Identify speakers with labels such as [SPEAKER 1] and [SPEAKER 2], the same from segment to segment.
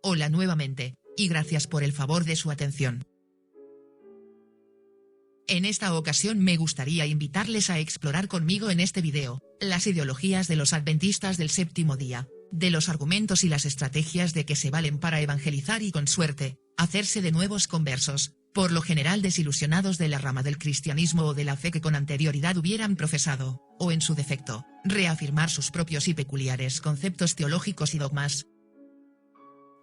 [SPEAKER 1] Hola nuevamente, y gracias por el favor de su atención. En esta ocasión me gustaría invitarles a explorar conmigo en este video, las ideologías de los adventistas del séptimo día, de los argumentos y las estrategias de que se valen para evangelizar y con suerte, hacerse de nuevos conversos, por lo general desilusionados de la rama del cristianismo o de la fe que con anterioridad hubieran profesado, o en su defecto, reafirmar sus propios y peculiares conceptos teológicos y dogmas.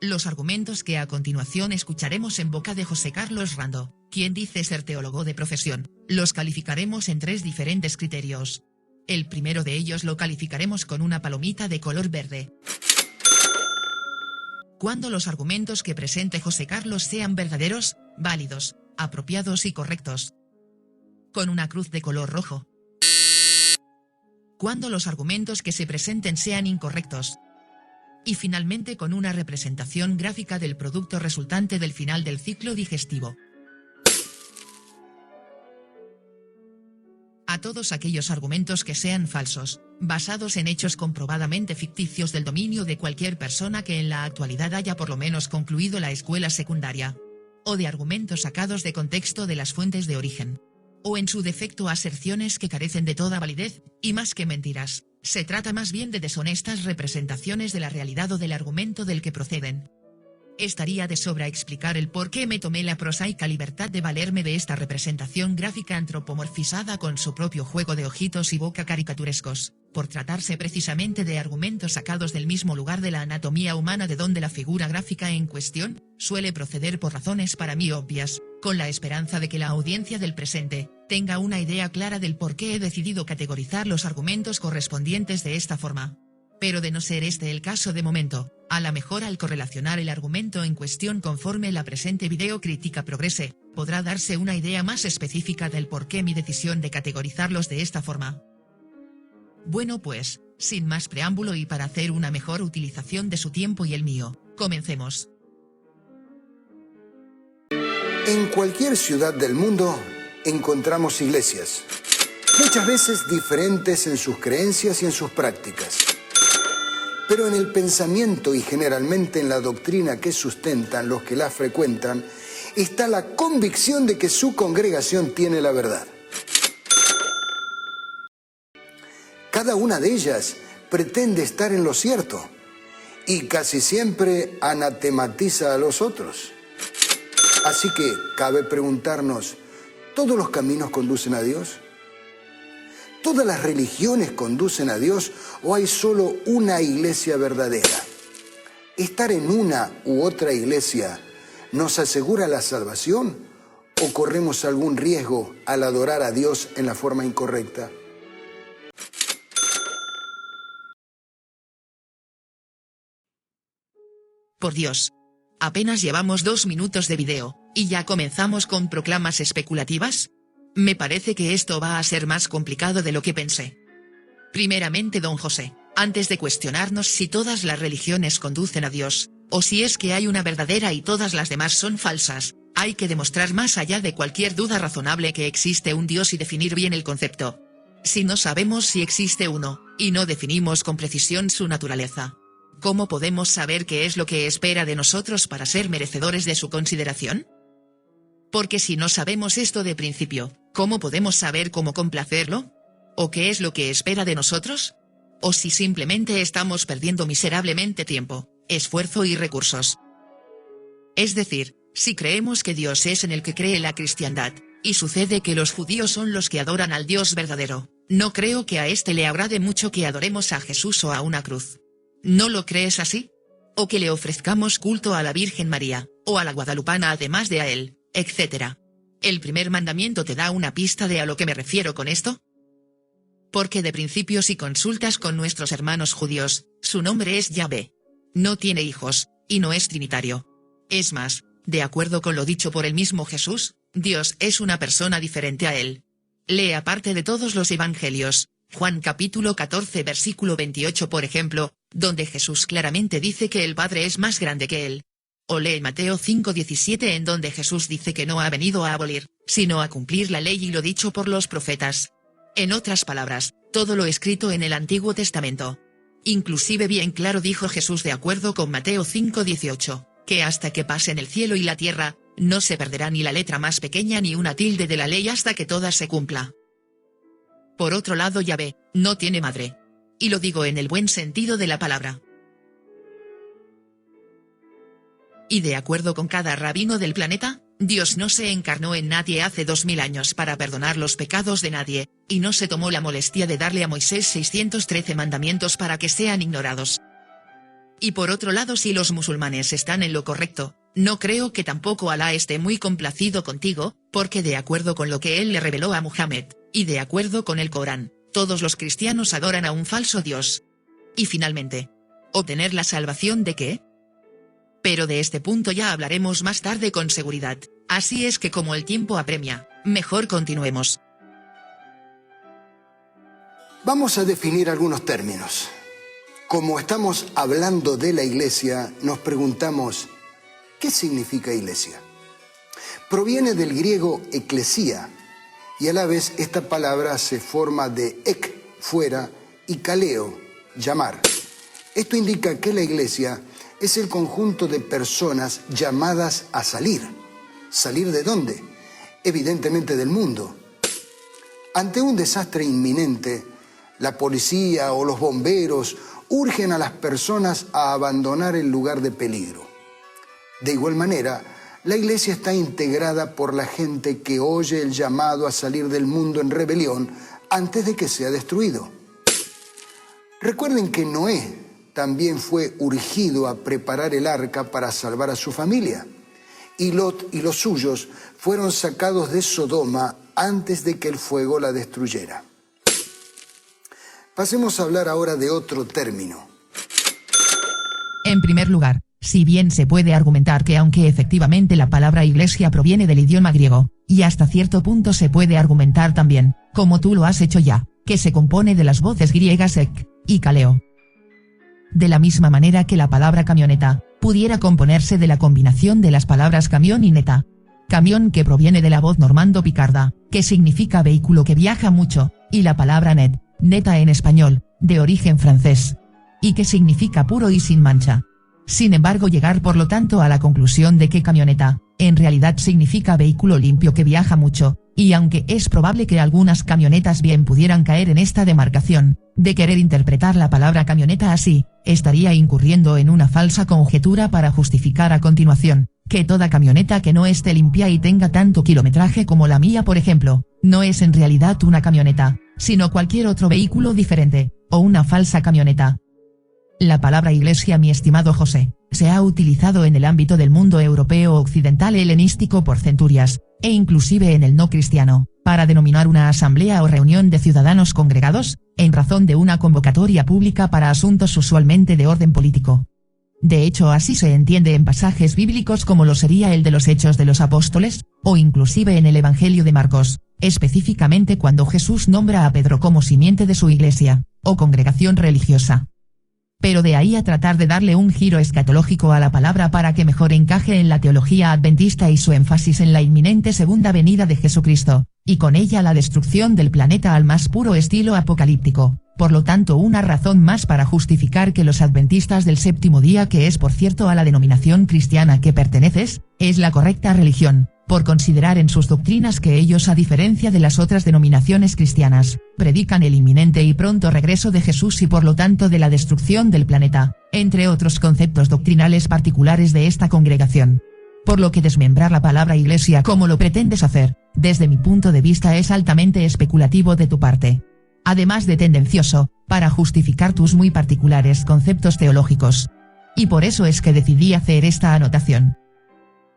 [SPEAKER 1] Los argumentos que a continuación escucharemos en boca de José Carlos Rando, quien dice ser teólogo de profesión, los calificaremos en 3 diferentes criterios. El primero de ellos lo calificaremos con una palomita de color verde. Cuando los argumentos que presente José Carlos sean verdaderos, válidos, apropiados y correctos. Con una cruz de color rojo. Cuando los argumentos que se presenten sean incorrectos. Y finalmente con una representación gráfica del producto resultante del final del ciclo digestivo. A todos aquellos argumentos que sean falsos, basados en hechos comprobadamente ficticios del dominio de cualquier persona que en la actualidad haya por lo menos concluido la escuela secundaria. O de argumentos sacados de contexto de las fuentes de origen. O en su defecto aserciones que carecen de toda validez, y más que mentiras, se trata más bien de deshonestas representaciones de la realidad o del argumento del que proceden. Estaría de sobra explicar el por qué me tomé la prosaica libertad de valerme de esta representación gráfica antropomorfizada con su propio juego de ojitos y boca caricaturescos, por tratarse precisamente de argumentos sacados del mismo lugar de la anatomía humana de donde la figura gráfica en cuestión, suele proceder por razones para mí obvias, con la esperanza de que la audiencia del presente, tenga una idea clara del por qué he decidido categorizar los argumentos correspondientes de esta forma. Pero de no ser este el caso de momento, a la mejor al correlacionar el argumento en cuestión conforme la presente videocrítica progrese, podrá darse una idea más específica del por qué mi decisión de categorizarlos de esta forma. Bueno pues, sin más preámbulo y para hacer una mejor utilización de su tiempo y el mío, comencemos.
[SPEAKER 2] En cualquier ciudad del mundo encontramos iglesias, muchas veces diferentes en sus creencias y en sus prácticas. Pero en el pensamiento y generalmente en la doctrina que sustentan los que la frecuentan, está la convicción de que su congregación tiene la verdad. Cada una de ellas pretende estar en lo cierto y casi siempre anatematiza a los otros. Así que cabe preguntarnos, ¿todos los caminos conducen a Dios? ¿Todas las religiones conducen a Dios o hay solo una iglesia verdadera? ¿Estar en una u otra iglesia nos asegura la salvación o corremos algún riesgo al adorar a Dios en la forma incorrecta?
[SPEAKER 1] Por Dios. Apenas llevamos 2 minutos de video, y ya comenzamos con proclamas especulativas. Me parece que esto va a ser más complicado de lo que pensé. Primeramente, don José, antes de cuestionarnos si todas las religiones conducen a Dios, o si es que hay una verdadera y todas las demás son falsas, hay que demostrar más allá de cualquier duda razonable que existe un Dios y definir bien el concepto. Si no sabemos si existe uno, y no definimos con precisión su naturaleza, ¿cómo podemos saber qué es lo que espera de nosotros para ser merecedores de su consideración? Porque si no sabemos esto de principio, ¿cómo podemos saber cómo complacerlo? ¿O qué es lo que espera de nosotros? ¿O si simplemente estamos perdiendo miserablemente tiempo, esfuerzo y recursos? Es decir, si creemos que Dios es en el que cree la cristiandad, y sucede que los judíos son los que adoran al Dios verdadero, no creo que a éste le agrade mucho que adoremos a Jesús o a una cruz. ¿No lo crees así? ¿O que le ofrezcamos culto a la Virgen María, o a la Guadalupana además de a él, etc.? ¿El primer mandamiento te da una pista de a lo que me refiero con esto? Porque de principio si consultas con nuestros hermanos judíos, su nombre es Yahvé. No tiene hijos, y no es trinitario. Es más, de acuerdo con lo dicho por el mismo Jesús, Dios es una persona diferente a él. Lea parte de todos los evangelios, Juan capítulo 14 versículo 28 por ejemplo, donde Jesús claramente dice que el Padre es más grande que él. O lee Mateo 5:17 en donde Jesús dice que no ha venido a abolir, sino a cumplir la ley y lo dicho por los profetas. En otras palabras, todo lo escrito en el Antiguo Testamento. Inclusive bien claro dijo Jesús de acuerdo con Mateo 5:18, que hasta que pasen el cielo y la tierra, no se perderá ni la letra más pequeña ni una tilde de la ley hasta que toda se cumpla. Por otro lado, Yahvé no tiene madre. Y lo digo en el buen sentido de la palabra. Y de acuerdo con cada rabino del planeta, Dios no se encarnó en nadie hace 2000 años para perdonar los pecados de nadie, y no se tomó la molestia de darle a Moisés 613 mandamientos para que sean ignorados. Y por otro lado, si los musulmanes están en lo correcto, no creo que tampoco Alá esté muy complacido contigo, porque de acuerdo con lo que él le reveló a Muhammad, y de acuerdo con el Corán, todos los cristianos adoran a un falso Dios. Y finalmente, ¿obtener la salvación de qué? Pero de este punto ya hablaremos más tarde con seguridad, así es que como el tiempo apremia, mejor continuemos.
[SPEAKER 2] Vamos a definir algunos términos. Como estamos hablando de la iglesia, nos preguntamos, ¿qué significa iglesia? Proviene del griego eclesía, y a la vez esta palabra se forma de ek, fuera, y kaleo, llamar. Esto indica que la iglesia es el conjunto de personas llamadas a salir. ¿Salir de dónde? Evidentemente del mundo. Ante un desastre inminente, la policía o los bomberos urgen a las personas a abandonar el lugar de peligro. De igual manera, la iglesia está integrada por la gente que oye el llamado a salir del mundo en rebelión antes de que sea destruido. Recuerden que Noé también fue urgido a preparar el arca para salvar a su familia, y Lot y los suyos fueron sacados de Sodoma antes de que el fuego la destruyera. Pasemos a hablar ahora de otro término.
[SPEAKER 1] En primer lugar, si bien se puede argumentar que aunque efectivamente la palabra iglesia proviene del idioma griego, y hasta cierto punto se puede argumentar también, como tú lo has hecho ya, que se compone de las voces griegas ek y kaleo. De la misma manera que la palabra camioneta pudiera componerse de la combinación de las palabras camión y neta. Camión, que proviene de la voz normando-picarda, que significa vehículo que viaja mucho, y la palabra net, neta en español, de origen francés, y que significa puro y sin mancha. Sin embargo, llegar por lo tanto a la conclusión de que camioneta, en realidad significa vehículo limpio que viaja mucho, y aunque es probable que algunas camionetas bien pudieran caer en esta demarcación, de querer interpretar la palabra camioneta así, estaría incurriendo en una falsa conjetura para justificar a continuación, que toda camioneta que no esté limpia y tenga tanto kilometraje como la mía por ejemplo, no es en realidad una camioneta, sino cualquier otro vehículo diferente, o una falsa camioneta. La palabra iglesia, mi estimado José, se ha utilizado en el ámbito del mundo europeo occidental helenístico por centurias, e inclusive en el no cristiano, para denominar una asamblea o reunión de ciudadanos congregados, en razón de una convocatoria pública para asuntos usualmente de orden político. De hecho, así se entiende en pasajes bíblicos como lo sería el de los Hechos de los Apóstoles, o inclusive en el Evangelio de Marcos, específicamente cuando Jesús nombra a Pedro como simiente de su iglesia, o congregación religiosa. Pero de ahí a tratar de darle un giro escatológico a la palabra para que mejor encaje en la teología adventista y su énfasis en la inminente segunda venida de Jesucristo, y con ella la destrucción del planeta al más puro estilo apocalíptico, por lo tanto una razón más para justificar que los adventistas del séptimo día, que es por cierto a la denominación cristiana que perteneces, es la correcta religión, por considerar en sus doctrinas que ellos, a diferencia de las otras denominaciones cristianas, predican el inminente y pronto regreso de Jesús y por lo tanto de la destrucción del planeta, entre otros conceptos doctrinales particulares de esta congregación. Por lo que desmembrar la palabra iglesia como lo pretendes hacer, desde mi punto de vista es altamente especulativo de tu parte. Además de tendencioso, para justificar tus muy particulares conceptos teológicos. Y por eso es que decidí hacer esta anotación.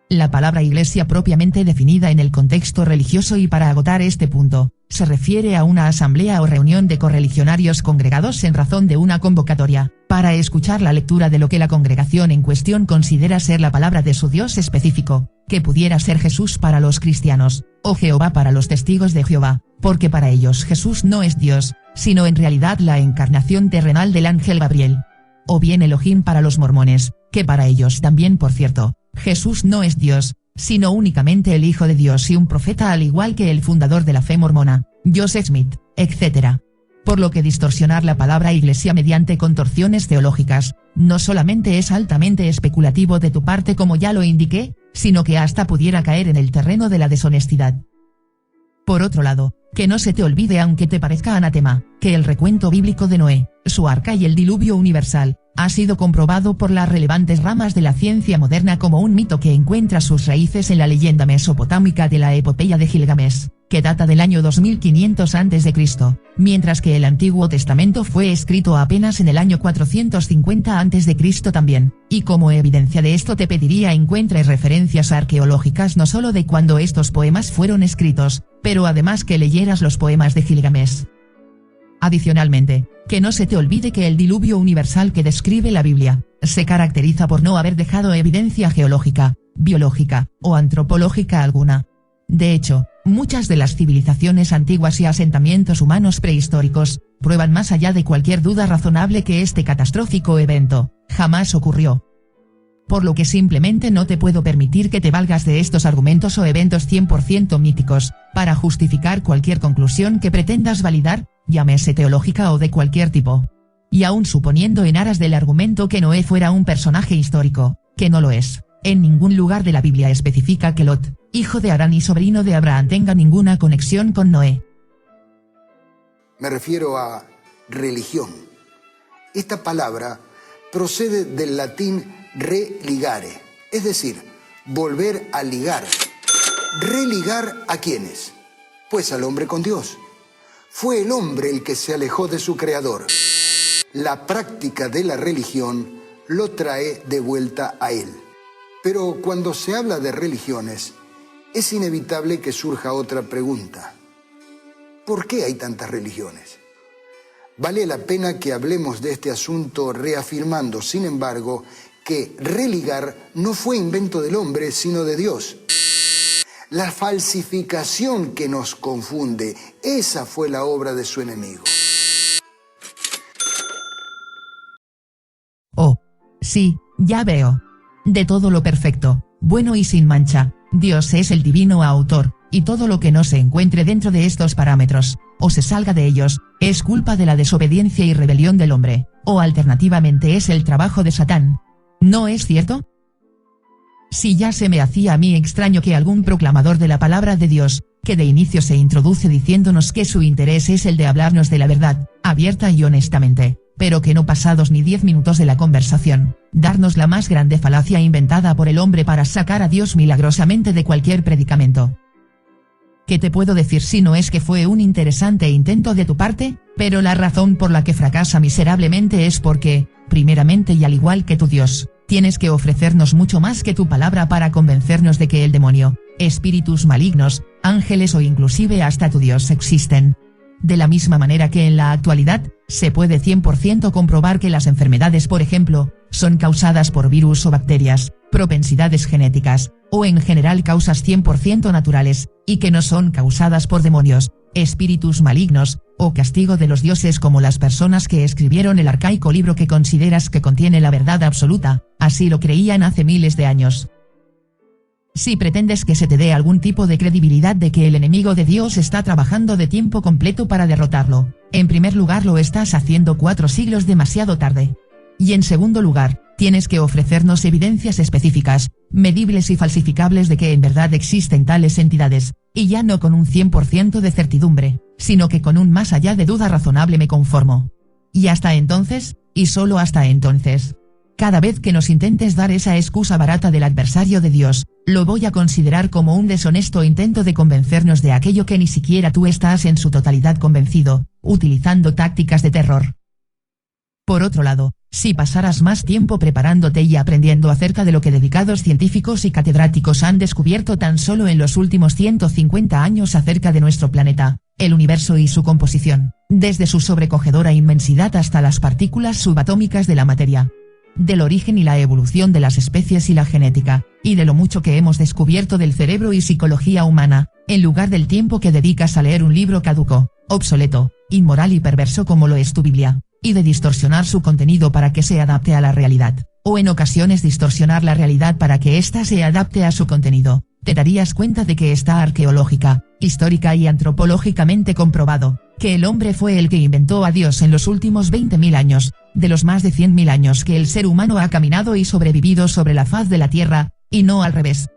[SPEAKER 1] La palabra iglesia propiamente definida en el contexto religioso y para agotar este punto, se refiere a una asamblea o reunión de correligionarios congregados en razón de una convocatoria, para escuchar la lectura de lo que la congregación en cuestión considera ser la palabra de su Dios específico, que pudiera ser Jesús para los cristianos, o Jehová para los testigos de Jehová, porque para ellos Jesús no es Dios, sino en realidad la encarnación terrenal del ángel Gabriel. O bien Elohim para los mormones, que para ellos también, por cierto, Jesús no es Dios, sino únicamente el Hijo de Dios y un profeta, al igual que el fundador de la fe mormona, Joseph Smith, etc. por lo que distorsionar la palabra iglesia mediante contorsiones teológicas, no solamente es altamente especulativo de tu parte como ya lo indiqué, sino que hasta pudiera caer en el terreno de la deshonestidad. Por otro lado, que no se te olvide aunque te parezca anatema, que el recuento bíblico de Noé, su arca y el diluvio universal, ha sido comprobado por las relevantes ramas de la ciencia moderna como un mito que encuentra sus raíces en la leyenda mesopotámica de la epopeya de Gilgamesh, que data del año 2500 a.C., mientras que el Antiguo Testamento fue escrito apenas en el año 450 a.C. también, y como evidencia de esto te pediría encuentres referencias arqueológicas no solo de cuando estos poemas fueron escritos, pero además que leyeras los poemas de Gilgamesh. Adicionalmente, que no se te olvide que el diluvio universal que describe la Biblia, se caracteriza por no haber dejado evidencia geológica, biológica, o antropológica alguna. De hecho, muchas de las civilizaciones antiguas y asentamientos humanos prehistóricos, prueban más allá de cualquier duda razonable que este catastrófico evento, jamás ocurrió. Por lo que simplemente no te puedo permitir que te valgas de estos argumentos o eventos 100% míticos, para justificar cualquier conclusión que pretendas validar, llámese teológica o de cualquier tipo. Y aún suponiendo en aras del argumento que Noé fuera un personaje histórico, que no lo es, en ningún lugar de la Biblia especifica que Lot, hijo de Harán y sobrino de Abraham, tenga ninguna conexión con Noé.
[SPEAKER 2] Me refiero a religión. Esta palabra procede del latín religare, es decir, volver a ligar. ¿Religar a quiénes? Pues al hombre con Dios. Fue el hombre el que se alejó de su creador. La práctica de la religión lo trae de vuelta a él. Pero cuando se habla de religiones, es inevitable que surja otra pregunta. ¿Por qué hay tantas religiones? Vale la pena que hablemos de este asunto reafirmando, sin embargo, que religar no fue invento del hombre, sino de Dios. La falsificación que nos confunde, esa fue la obra de su enemigo.
[SPEAKER 1] Oh, sí, ya veo. De todo lo perfecto, bueno y sin mancha, Dios es el divino autor, y todo lo que no se encuentre dentro de estos parámetros, o se salga de ellos, es culpa de la desobediencia y rebelión del hombre, o alternativamente es el trabajo de Satán. ¿No es cierto? Si ya se me hacía a mí extraño que algún proclamador de la palabra de Dios, que de inicio se introduce diciéndonos que su interés es el de hablarnos de la verdad, abierta y honestamente, pero que no pasados ni 10 minutos de la conversación, darnos la más grande falacia inventada por el hombre para sacar a Dios milagrosamente de cualquier predicamento. ¿Qué te puedo decir si no es que fue un interesante intento de tu parte? Pero la razón por la que fracasa miserablemente es porque, primeramente y al igual que tu Dios, tienes que ofrecernos mucho más que tu palabra para convencernos de que el demonio, espíritus malignos, ángeles o inclusive hasta tu Dios existen. De la misma manera que en la actualidad, se puede 100% comprobar que las enfermedades, por ejemplo, son causadas por virus o bacterias, propensidades genéticas, o en general causas 100% naturales, y que no son causadas por demonios, espíritus malignos, o castigo de los dioses como las personas que escribieron el arcaico libro que consideras que contiene la verdad absoluta, así lo creían hace miles de años. Si pretendes que se te dé algún tipo de credibilidad de que el enemigo de Dios está trabajando de tiempo completo para derrotarlo, en primer lugar lo estás haciendo 4 siglos demasiado tarde. Y en segundo lugar, tienes que ofrecernos evidencias específicas, medibles y falsificables de que en verdad existen tales entidades, y ya no con un 100% de certidumbre, sino que con un más allá de duda razonable me conformo. Y hasta entonces, y solo hasta entonces, cada vez que nos intentes dar esa excusa barata del adversario de Dios, lo voy a considerar como un deshonesto intento de convencernos de aquello que ni siquiera tú estás en su totalidad convencido, utilizando tácticas de terror. Por otro lado, si pasaras más tiempo preparándote y aprendiendo acerca de lo que dedicados científicos y catedráticos han descubierto tan solo en los últimos 150 años acerca de nuestro planeta, el universo y su composición, desde su sobrecogedora inmensidad hasta las partículas subatómicas de la materia, del origen y la evolución de las especies y la genética, y de lo mucho que hemos descubierto del cerebro y psicología humana, en lugar del tiempo que dedicas a leer un libro caduco, obsoleto, inmoral y perverso como lo es tu Biblia, y de distorsionar su contenido para que se adapte a la realidad, o en ocasiones distorsionar la realidad para que ésta se adapte a su contenido, te darías cuenta de que está arqueológica, histórica y antropológicamente comprobado, que el hombre fue el que inventó a Dios en los últimos 20.000 años, de los más de 100.000 años que el ser humano ha caminado y sobrevivido sobre la faz de la tierra, y no al revés.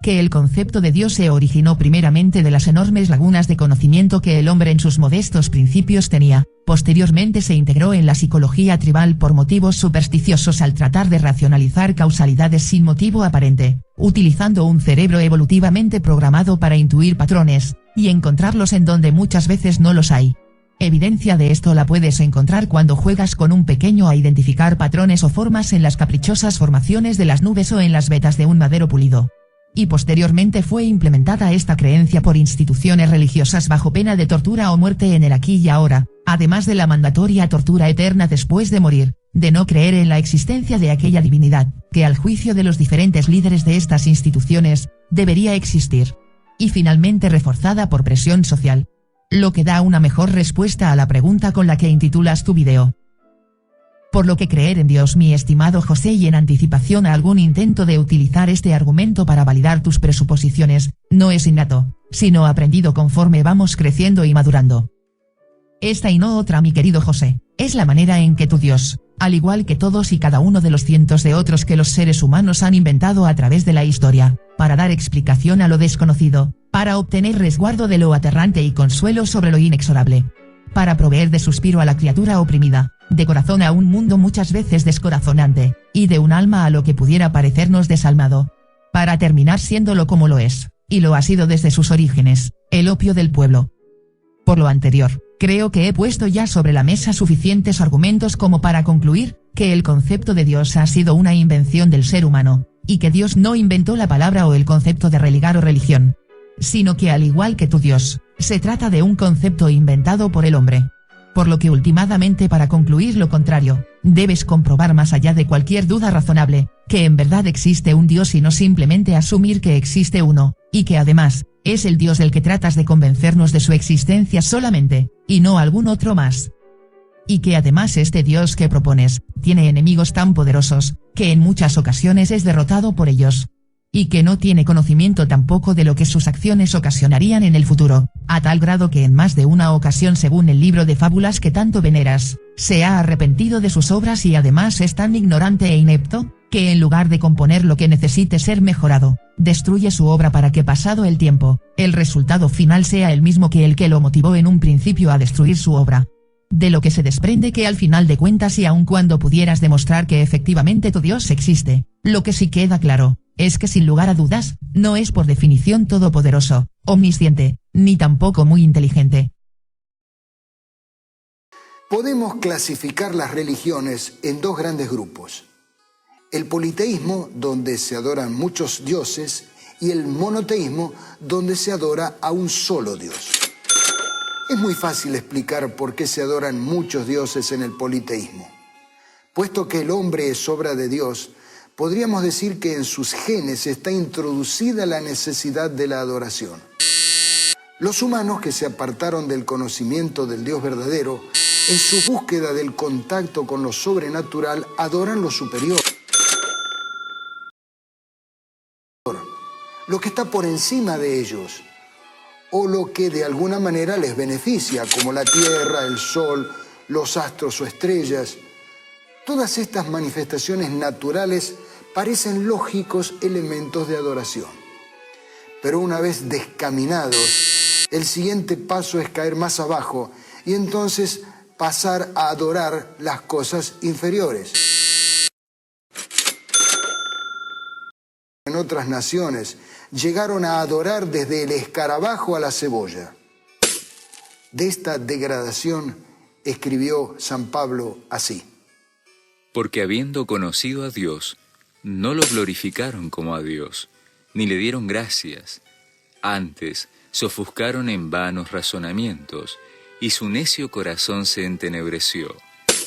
[SPEAKER 1] Que el concepto de Dios se originó primeramente de las enormes lagunas de conocimiento que el hombre en sus modestos principios tenía, posteriormente se integró en la psicología tribal por motivos supersticiosos al tratar de racionalizar causalidades sin motivo aparente, utilizando un cerebro evolutivamente programado para intuir patrones, y encontrarlos en donde muchas veces no los hay. Evidencia de esto la puedes encontrar cuando juegas con un pequeño a identificar patrones o formas en las caprichosas formaciones de las nubes o en las vetas de un madero pulido. Y posteriormente fue implementada esta creencia por instituciones religiosas bajo pena de tortura o muerte en el aquí y ahora, además de la mandatoria tortura eterna después de morir, de no creer en la existencia de aquella divinidad, que al juicio de los diferentes líderes de estas instituciones, debería existir. Y finalmente reforzada por presión social. Lo que da una mejor respuesta a la pregunta con la que intitulas tu video. Por lo que creer en Dios, mi estimado José, y en anticipación a algún intento de utilizar este argumento para validar tus presuposiciones, no es innato, sino aprendido conforme vamos creciendo y madurando. Esta y no otra, mi querido José, es la manera en que tu Dios, al igual que todos y cada uno de los cientos de otros que los seres humanos han inventado a través de la historia, para dar explicación a lo desconocido, para obtener resguardo de lo aterrante y consuelo sobre lo inexorable, para proveer de suspiro a la criatura oprimida, de corazón a un mundo muchas veces descorazonante, y de un alma a lo que pudiera parecernos desalmado, para terminar siéndolo como lo es, y lo ha sido desde sus orígenes, el opio del pueblo. Por lo anterior, creo que he puesto ya sobre la mesa suficientes argumentos como para concluir que el concepto de Dios ha sido una invención del ser humano, y que Dios no inventó la palabra o el concepto de religar o religión, sino que al igual que tu Dios, se trata de un concepto inventado por el hombre. Por lo que ultimadamente, para concluir lo contrario, debes comprobar más allá de cualquier duda razonable, que en verdad existe un Dios y no simplemente asumir que existe uno, y que además, es el Dios del que tratas de convencernos de su existencia solamente, y no algún otro más. Y que además este Dios que propones, tiene enemigos tan poderosos, que en muchas ocasiones es derrotado por ellos. Y que no tiene conocimiento tampoco de lo que sus acciones ocasionarían en el futuro, a tal grado que en más de una ocasión, según el libro de fábulas que tanto veneras, se ha arrepentido de sus obras y además es tan ignorante e inepto, que en lugar de componer lo que necesite ser mejorado, destruye su obra para que pasado el tiempo, el resultado final sea el mismo que el que lo motivó en un principio a destruir su obra. De lo que se desprende que al final de cuentas, y aun cuando pudieras demostrar que efectivamente tu Dios existe, lo que sí queda claro, es que sin lugar a dudas, no es por definición todopoderoso, omnisciente, ni tampoco muy inteligente.
[SPEAKER 2] Podemos clasificar las religiones en dos grandes grupos: el politeísmo, donde se adoran muchos dioses, y el monoteísmo, donde se adora a un solo Dios. Es muy fácil explicar por qué se adoran muchos dioses en el politeísmo. Puesto que el hombre es obra de Dios, podríamos decir que en sus genes está introducida la necesidad de la adoración. Los humanos que se apartaron del conocimiento del Dios verdadero, en su búsqueda del contacto con lo sobrenatural, adoran lo superior, lo que está por encima de ellos, o lo que de alguna manera les beneficia, como la tierra, el sol, los astros o estrellas. Todas estas manifestaciones naturales parecen lógicos elementos de adoración. Pero una vez descaminados, el siguiente paso es caer más abajo y entonces pasar a adorar las cosas inferiores. En otras naciones llegaron a adorar desde el escarabajo a la cebolla. De esta degradación escribió San Pablo así:
[SPEAKER 3] porque habiendo conocido a Dios, no lo glorificaron como a Dios, ni le dieron gracias. Antes se ofuscaron en vanos razonamientos, y su necio corazón se entenebreció.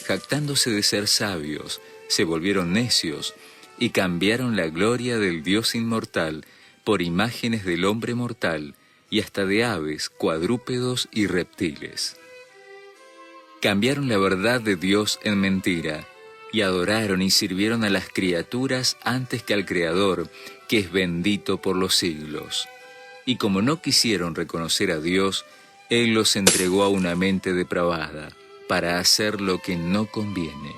[SPEAKER 3] Jactándose de ser sabios, se volvieron necios, y cambiaron la gloria del Dios inmortal por imágenes del hombre mortal, y hasta de aves, cuadrúpedos y reptiles. Cambiaron la verdad de Dios en mentira, y adoraron y sirvieron a las criaturas antes que al Creador, que es bendito por los siglos. Y como no quisieron reconocer a Dios, Él los entregó a una mente depravada, para hacer lo que no conviene.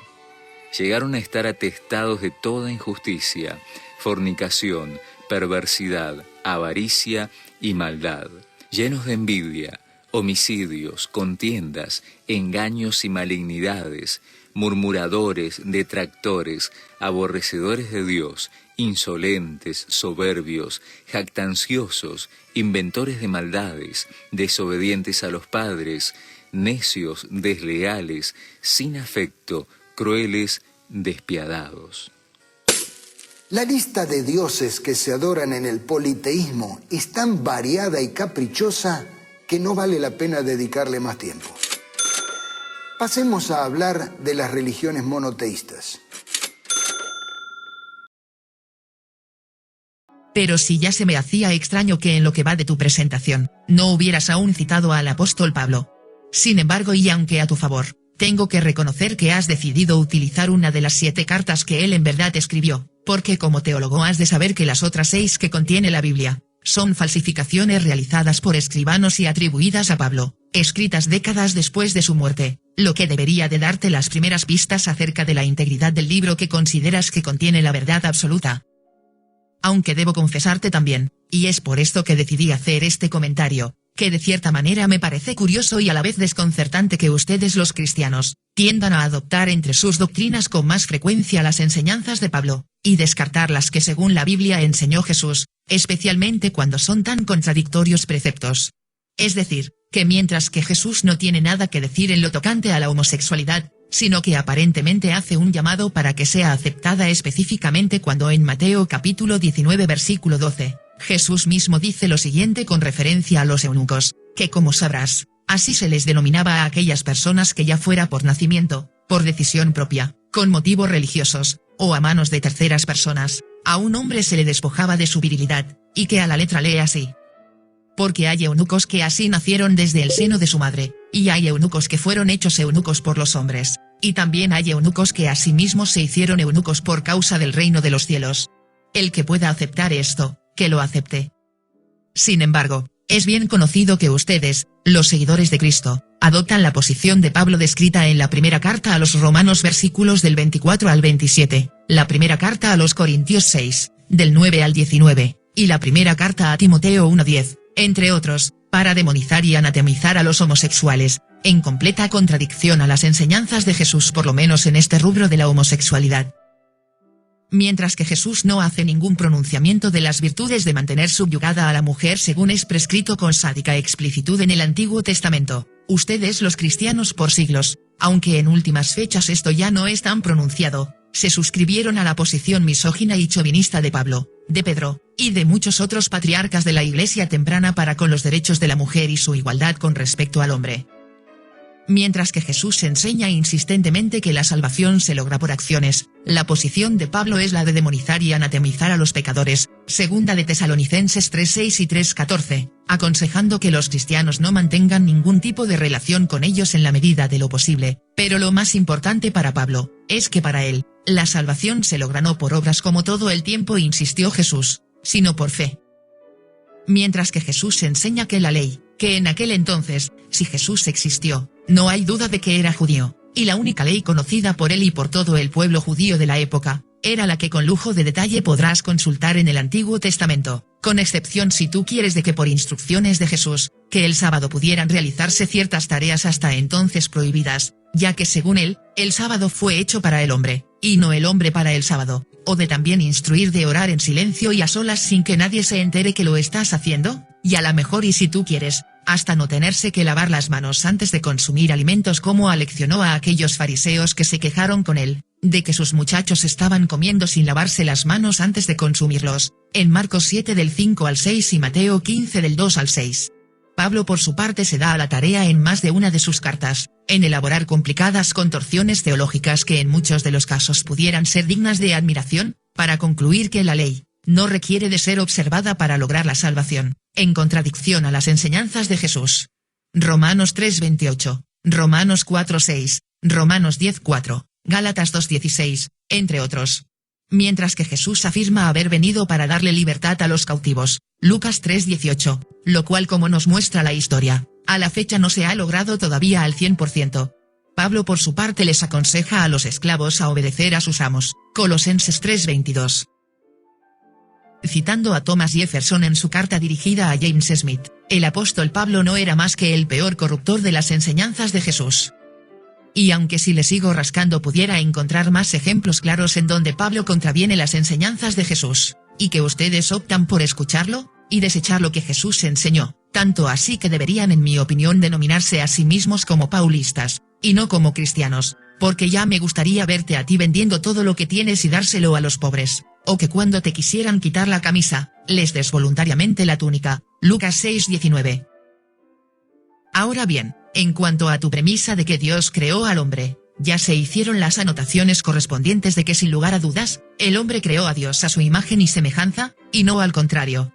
[SPEAKER 3] Llegaron a estar atestados de toda injusticia, fornicación, perversidad, avaricia y maldad, llenos de envidia, homicidios, contiendas, engaños y malignidades, murmuradores, detractores, aborrecedores de Dios, insolentes, soberbios, jactanciosos, inventores de maldades, desobedientes a los padres, necios, desleales, sin afecto, crueles, despiadados.
[SPEAKER 2] La lista de dioses que se adoran en el politeísmo es tan variada y caprichosa que no vale la pena dedicarle más tiempo. Pasemos a hablar de las religiones monoteístas.
[SPEAKER 1] Pero si ya se me hacía extraño que en lo que va de tu presentación, no hubieras aún citado al apóstol Pablo. Sin embargo, y aunque a tu favor, tengo que reconocer que has decidido utilizar una de las 7 cartas que él en verdad escribió, porque como teólogo has de saber que las otras 6 que contiene la Biblia, son falsificaciones realizadas por escribanos y atribuidas a Pablo, escritas décadas después de su muerte, lo que debería de darte las primeras pistas acerca de la integridad del libro que consideras que contiene la verdad absoluta. Aunque debo confesarte también, y es por esto que decidí hacer este comentario, que de cierta manera me parece curioso y a la vez desconcertante que ustedes los cristianos, tiendan a adoptar entre sus doctrinas con más frecuencia las enseñanzas de Pablo, y descartar las que según la Biblia enseñó Jesús, especialmente cuando son tan contradictorios preceptos. Es decir, que mientras que Jesús no tiene nada que decir en lo tocante a la homosexualidad, sino que aparentemente hace un llamado para que sea aceptada específicamente cuando en Mateo capítulo 19 versículo 12, Jesús mismo dice lo siguiente con referencia a los eunucos, que como sabrás, así se les denominaba a aquellas personas que ya fuera por nacimiento, por decisión propia, con motivos religiosos, o a manos de terceras personas, a un hombre se le despojaba de su virilidad, y que a la letra lee así. Porque hay eunucos que así nacieron desde el seno de su madre, y hay eunucos que fueron hechos eunucos por los hombres, y también hay eunucos que asimismo se hicieron eunucos por causa del reino de los cielos. El que pueda aceptar esto, que lo acepte. Sin embargo, es bien conocido que ustedes, los seguidores de Cristo, adoptan la posición de Pablo descrita en la primera carta a los Romanos versículos del 24 al 27, la primera carta a los Corintios 6, del 9 al 19, y la primera carta a Timoteo 1:10, entre otros, para demonizar y anatemizar a los homosexuales, en completa contradicción a las enseñanzas de Jesús por lo menos en este rubro de la homosexualidad. Mientras que Jesús no hace ningún pronunciamiento de las virtudes de mantener subyugada a la mujer según es prescrito con sádica explicitud en el Antiguo Testamento, ustedes los cristianos por siglos, aunque en últimas fechas esto ya no es tan pronunciado, se suscribieron a la posición misógina y chauvinista de Pablo, de Pedro, y de muchos otros patriarcas de la Iglesia temprana para con los derechos de la mujer y su igualdad con respecto al hombre. Mientras que Jesús enseña insistentemente que la salvación se logra por acciones, la posición de Pablo es la de demonizar y anatemizar a los pecadores, segunda de Tesalonicenses 3:6 y 3:14, aconsejando que los cristianos no mantengan ningún tipo de relación con ellos en la medida de lo posible, pero lo más importante para Pablo, es que para él, la salvación se logra no por obras como todo el tiempo insistió Jesús, sino por fe. Mientras que Jesús enseña que la ley, que en aquel entonces, si Jesús existió, no hay duda de que era judío, y la única ley conocida por él y por todo el pueblo judío de la época, era la que con lujo de detalle podrás consultar en el Antiguo Testamento, con excepción si tú quieres de que por instrucciones de Jesús, que el sábado pudieran realizarse ciertas tareas hasta entonces prohibidas, ya que según él, el sábado fue hecho para el hombre, y no el hombre para el sábado, o de también instruir de orar en silencio y a solas sin que nadie se entere que lo estás haciendo, y a la mejor y si tú quieres, hasta no tenerse que lavar las manos antes de consumir alimentos como aleccionó a aquellos fariseos que se quejaron con él, de que sus muchachos estaban comiendo sin lavarse las manos antes de consumirlos, en Marcos 7 del 5 al 6 y Mateo 15 del 2 al 6. Pablo por su parte se da a la tarea en más de una de sus cartas, en elaborar complicadas contorsiones teológicas que en muchos de los casos pudieran ser dignas de admiración, para concluir que la ley, no requiere de ser observada para lograr la salvación, en contradicción a las enseñanzas de Jesús. Romanos 3:28, Romanos 4:6, Romanos 10:4, Gálatas 2:16, entre otros. Mientras que Jesús afirma haber venido para darle libertad a los cautivos, Lucas 3:18, lo cual, como nos muestra la historia, a la fecha no se ha logrado todavía al 100%. Pablo por su parte les aconseja a los esclavos a obedecer a sus amos, Colosenses 3:22. Citando a Thomas Jefferson en su carta dirigida a James Smith, el apóstol Pablo no era más que el peor corruptor de las enseñanzas de Jesús. Y aunque si le sigo rascando pudiera encontrar más ejemplos claros en donde Pablo contraviene las enseñanzas de Jesús, y que ustedes optan por escucharlo, y desechar lo que Jesús enseñó, tanto así que deberían en mi opinión denominarse a sí mismos como paulistas, y no como cristianos, porque ya me gustaría verte a ti vendiendo todo lo que tienes y dárselo a los pobres, o que cuando te quisieran quitar la camisa, les des voluntariamente la túnica, Lucas 6:19. Ahora bien, en cuanto a tu premisa de que Dios creó al hombre, ya se hicieron las anotaciones correspondientes de que sin lugar a dudas, el hombre creó a Dios a su imagen y semejanza, y no al contrario.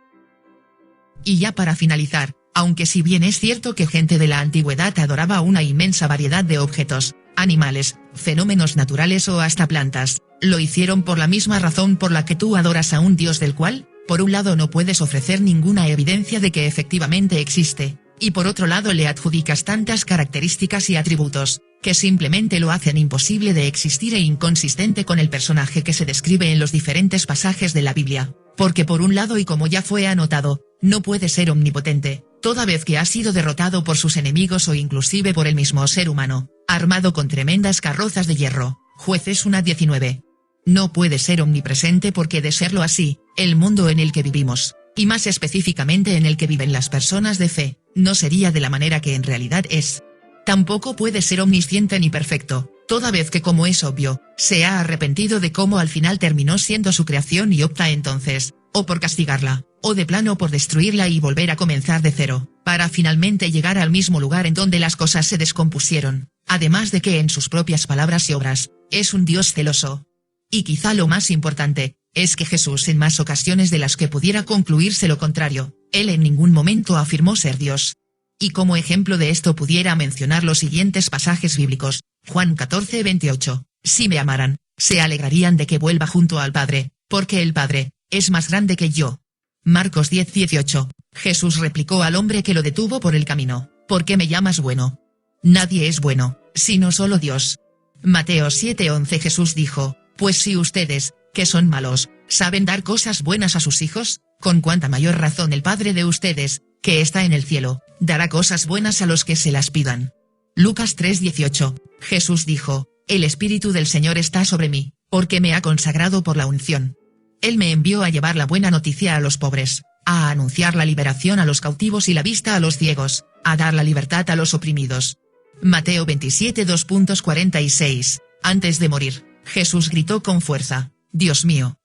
[SPEAKER 1] Y ya para finalizar, aunque si bien es cierto que gente de la antigüedad adoraba una inmensa variedad de objetos, animales, fenómenos naturales o hasta plantas, lo hicieron por la misma razón por la que tú adoras a un Dios del cual, por un lado no puedes ofrecer ninguna evidencia de que efectivamente existe, y por otro lado le adjudicas tantas características y atributos, que simplemente lo hacen imposible de existir e inconsistente con el personaje que se describe en los diferentes pasajes de la Biblia, porque por un lado y como ya fue anotado, no puede ser omnipotente, toda vez que ha sido derrotado por sus enemigos o inclusive por el mismo ser humano, armado con tremendas carrozas de hierro, Jueces 1:19. No puede ser omnipresente porque de serlo así, el mundo en el que vivimos, y más específicamente en el que viven las personas de fe, no sería de la manera que en realidad es. Tampoco puede ser omnisciente ni perfecto, toda vez que, como es obvio, se ha arrepentido de cómo al final terminó siendo su creación y opta entonces, o por castigarla, o de plano por destruirla y volver a comenzar de cero, para finalmente llegar al mismo lugar en donde las cosas se descompusieron, además de que en sus propias palabras y obras, es un Dios celoso. Y quizá lo más importante, es que Jesús en más ocasiones de las que pudiera concluirse lo contrario, él en ningún momento afirmó ser Dios. Y como ejemplo de esto pudiera mencionar los siguientes pasajes bíblicos, Juan 14:28, si me amaran, se alegrarían de que vuelva junto al Padre, porque el Padre, es más grande que yo. Marcos 10:18, Jesús replicó al hombre que lo detuvo por el camino, ¿por qué me llamas bueno? Nadie es bueno, sino solo Dios. Mateo 7:11 Jesús dijo, pues si ustedes, que son malos, saben dar cosas buenas a sus hijos, con cuánta mayor razón el Padre de ustedes, que está en el cielo, dará cosas buenas a los que se las pidan. Lucas 3:18, Jesús dijo, el Espíritu del Señor está sobre mí, porque me ha consagrado por la unción. Él me envió a llevar la buena noticia a los pobres, a anunciar la liberación a los cautivos y la vista a los ciegos, a dar la libertad a los oprimidos. Mateo 27:2.46, antes de morir, Jesús gritó con fuerza, Dios mío,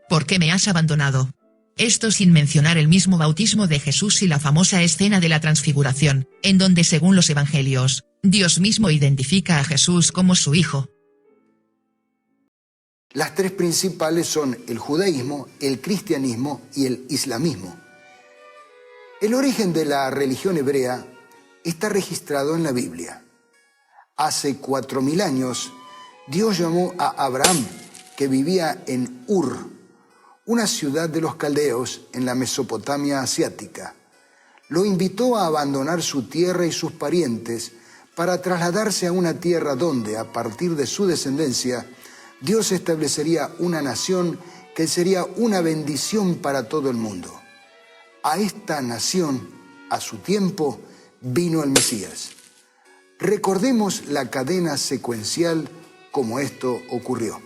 [SPEAKER 1] ¿por qué me has abandonado? Esto sin mencionar el mismo bautismo de Jesús y la famosa escena de la transfiguración, en donde según los evangelios, Dios mismo identifica a Jesús como su hijo.
[SPEAKER 2] Las tres principales son el judaísmo, el cristianismo y el islamismo. El origen de la religión hebrea está registrado en la Biblia. Hace 4000 años, Dios llamó a Abraham, que vivía en Ur, una ciudad de los caldeos en la Mesopotamia asiática. Lo invitó a abandonar su tierra y sus parientes para trasladarse a una tierra donde, a partir de su descendencia, Dios establecería una nación que sería una bendición para todo el mundo. A esta nación, a su tiempo, vino el Mesías. Recordemos la cadena secuencial como esto ocurrió.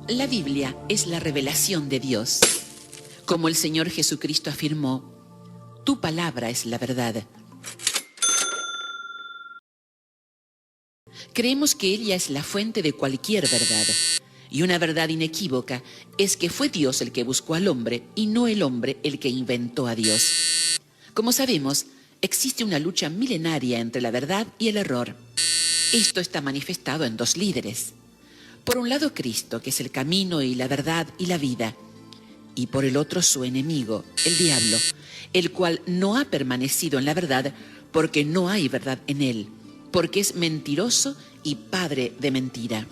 [SPEAKER 4] La Biblia es la revelación de Dios. Como el Señor Jesucristo afirmó, tu palabra es la verdad. Creemos que ella es la fuente de cualquier verdad. Y una verdad inequívoca es que fue Dios el que buscó al hombre y no el hombre el que inventó a Dios. Como sabemos, existe una lucha milenaria entre la verdad y el error. Esto está manifestado en dos líderes. Por un lado, Cristo, que es el camino y la verdad y la vida. y por el otro su enemigo, el diablo, el cual no ha permanecido en la verdad porque no hay verdad en él, porque es mentiroso y padre de mentira.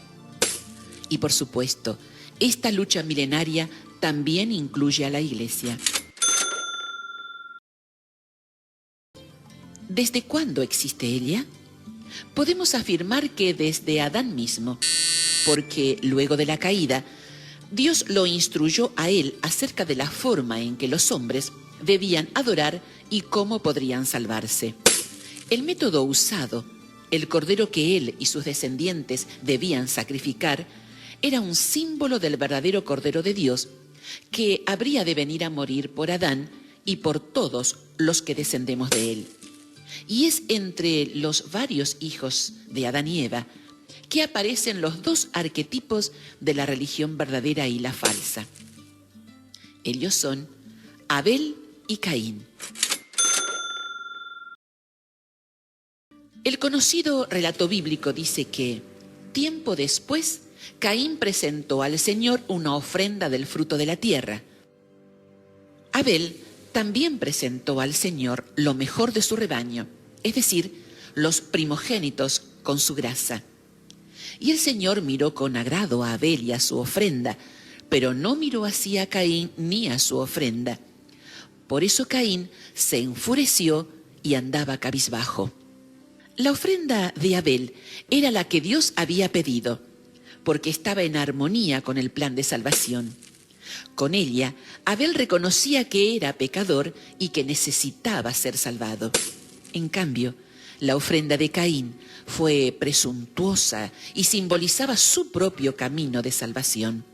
[SPEAKER 4] Y por supuesto, esta lucha milenaria también incluye a la Iglesia. ¿Desde cuándo existe ella? Podemos afirmar que desde Adán mismo, porque luego de la caída, Dios lo instruyó a él acerca de la forma en que los hombres debían adorar y cómo podrían salvarse. El método usado, el cordero que él y sus descendientes debían sacrificar, era un símbolo del verdadero Cordero de Dios que habría de venir a morir por Adán y por todos los que descendemos de él. Y es entre los varios hijos de Adán y Eva que aparecen los dos arquetipos de la religión verdadera y la falsa. Ellos son Abel y Caín. El conocido relato bíblico dice que, tiempo después, Caín presentó al Señor una ofrenda del fruto de la tierra. Abel también presentó al Señor lo mejor de su rebaño, es decir, los primogénitos con su grasa. Y el Señor miró con agrado a Abel y a su ofrenda, pero no miró así a Caín ni a su ofrenda. Por eso Caín se enfureció y andaba cabizbajo. La ofrenda de Abel era la que Dios había pedido, porque estaba en armonía con el plan de salvación. Con ella, Abel reconocía que era pecador y que necesitaba ser salvado. En cambio, la ofrenda de Caín fue presuntuosa y simbolizaba su propio camino de salvación.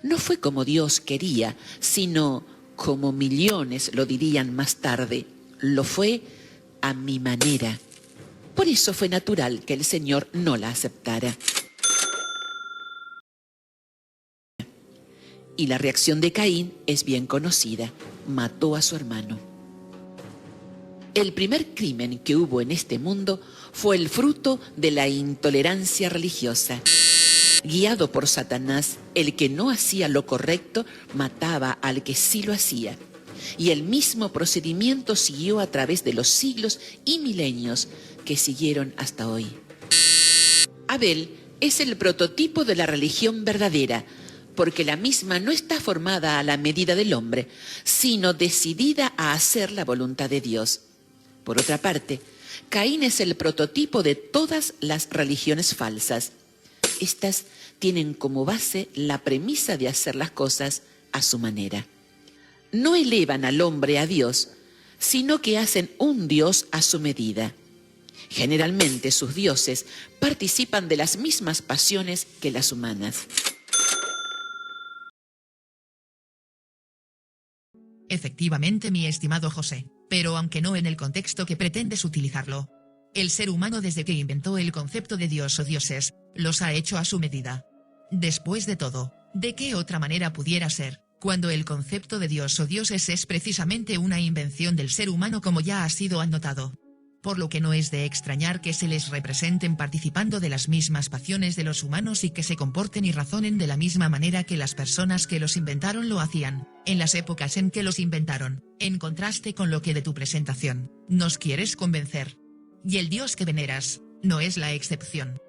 [SPEAKER 4] No fue como Dios quería, sino como millones lo dirían más tarde, lo fue a mi manera. Por eso fue natural que el Señor no la aceptara. Y la reacción de Caín es bien conocida: mató a su hermano. El primer crimen que hubo en este mundo fue el fruto de la intolerancia religiosa. Guiado por Satanás, el que no hacía lo correcto mataba al que sí lo hacía. Y el mismo procedimiento siguió a través de los siglos y milenios que siguieron hasta hoy. Abel es el prototipo de la religión verdadera, porque la misma no está formada a la medida del hombre, sino decidida a hacer la voluntad de Dios. Por otra parte, Caín es el prototipo de todas las religiones falsas. Estas tienen como base la premisa de hacer las cosas a su manera. No elevan al hombre a Dios, sino que hacen un Dios a su medida. Generalmente sus dioses participan de las mismas pasiones que las humanas.
[SPEAKER 1] Efectivamente, mi estimado José, pero aunque no en el contexto que pretendes utilizarlo. El ser humano, desde que inventó el concepto de Dios o dioses, los ha hecho a su medida. Después de todo, ¿de qué otra manera pudiera ser, cuando el concepto de Dios o dioses es precisamente una invención del ser humano, como ya ha sido anotado? Por lo que no es de extrañar que se les representen participando de las mismas pasiones de los humanos y que se comporten y razonen de la misma manera que las personas que los inventaron lo hacían, en las épocas en que los inventaron, en contraste con lo que de tu presentación nos quieres convencer. Y el Dios que veneras no es la excepción.